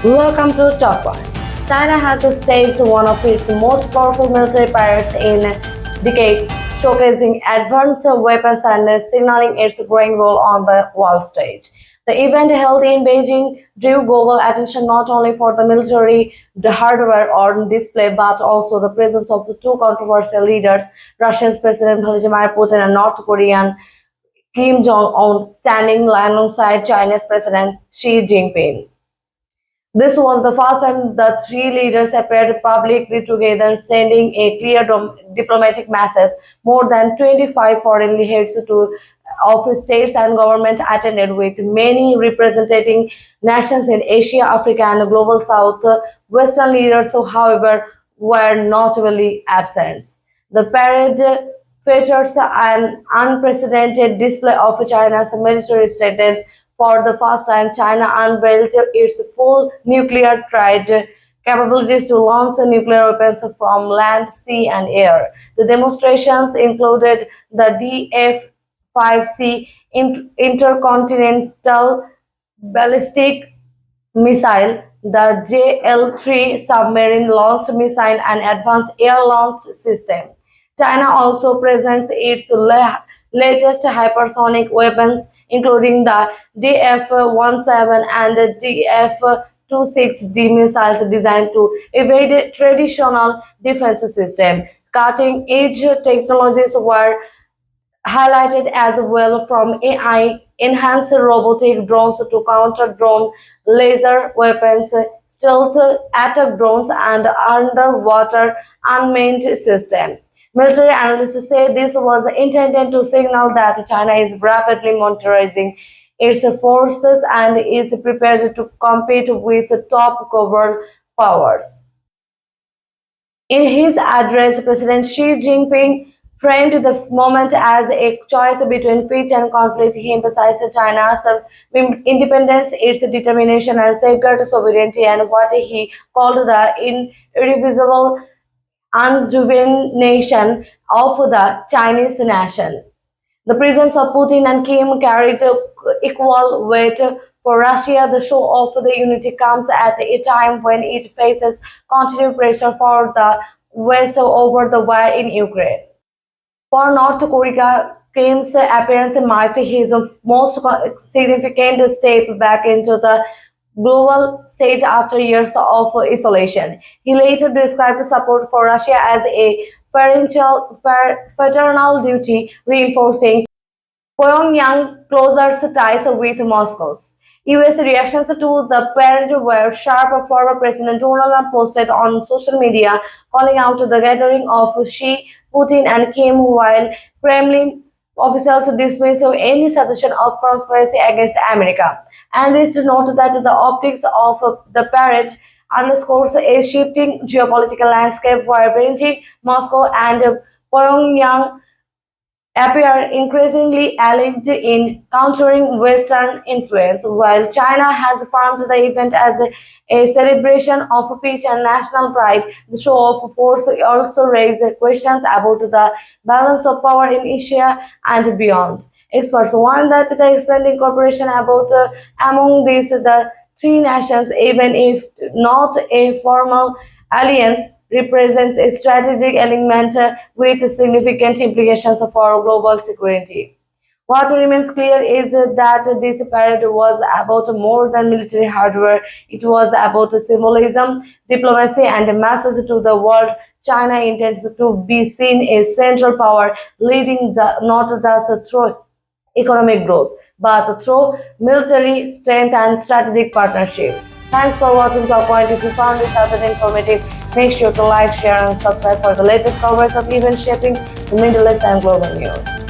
Welcome to Talkpoint. China has staged one of its most powerful military parades in decades, showcasing advanced weapons and signaling its growing role on the world stage. The event held in Beijing drew global attention not only for the military the hardware on display but also the presence of two controversial leaders, Russia's President Vladimir Putin and North Korean Jong Un, standing alongside China's President Xi Jinping. This was the first time the three leaders appeared publicly together, sending a clear diplomatic message. More than 25 foreign heads of states and government attended, with many representing nations in Asia, Africa, and Global South. Western leaders, however, were notably absent. The parade features an unprecedented display of China's military strength. For the first time, China unveiled its full nuclear triad capabilities to launch nuclear weapons from land, sea, and air. The demonstrations included the DF-5C intercontinental ballistic missile, the JL-3 submarine-launched missile, and advanced air-launched system. China also presents its latest hypersonic weapons, including the DF-17 and DF-26D missiles designed to evade traditional defense systems. Cutting-edge technologies were highlighted as well, from AI-enhanced robotic drones to counter-drone laser weapons, stealth attack drones, and underwater unmanned systems. Military analysts say this was intended to signal that China is rapidly modernizing its forces and is prepared to compete with top world powers. In his address, President Xi Jinping framed the moment as a choice between peace and conflict. He emphasized China's independence, its determination, and safeguard sovereignty, and what he called the irreversible rejuvenation of the Chinese nation. The presence of Putin and Kim carried equal weight for Russia. The show of the unity comes at a time when it faces continued pressure for the West over the war in Ukraine. For North Korea, Kim's appearance marked his most significant step back into the global stage after years of isolation. He later described support for Russia as a fraternal duty, reinforcing Pyongyang's closer ties with Moscow's. US reactions to the parade were sharp. Former President Donald Trump posted on social media calling out the gathering of Xi, Putin, and Kim, while Kremlin officials dismissed any suggestion of conspiracy against America. Analysts note that the optics of the parade underscores a shifting geopolitical landscape where Beijing, Moscow, and Pyongyang appear increasingly allied in countering Western influence. While China has framed the event as a celebration of peace and national pride, the show of force also raises questions about the balance of power in Asia and beyond. Experts warn that the expanding cooperation among the three nations, even if not a formal alliance, represents a strategic element with significant implications for global security. What remains clear is that this parade was about more than military hardware. It was about symbolism, diplomacy, and a message to the world. China intends to be seen as central power, leading not just through economic growth, but through military strength and strategic partnerships. Thanks for watching Talkpoint. If you found this episode informative, make sure to like, share, and subscribe for the latest coverage of events shaping the Middle East and global news.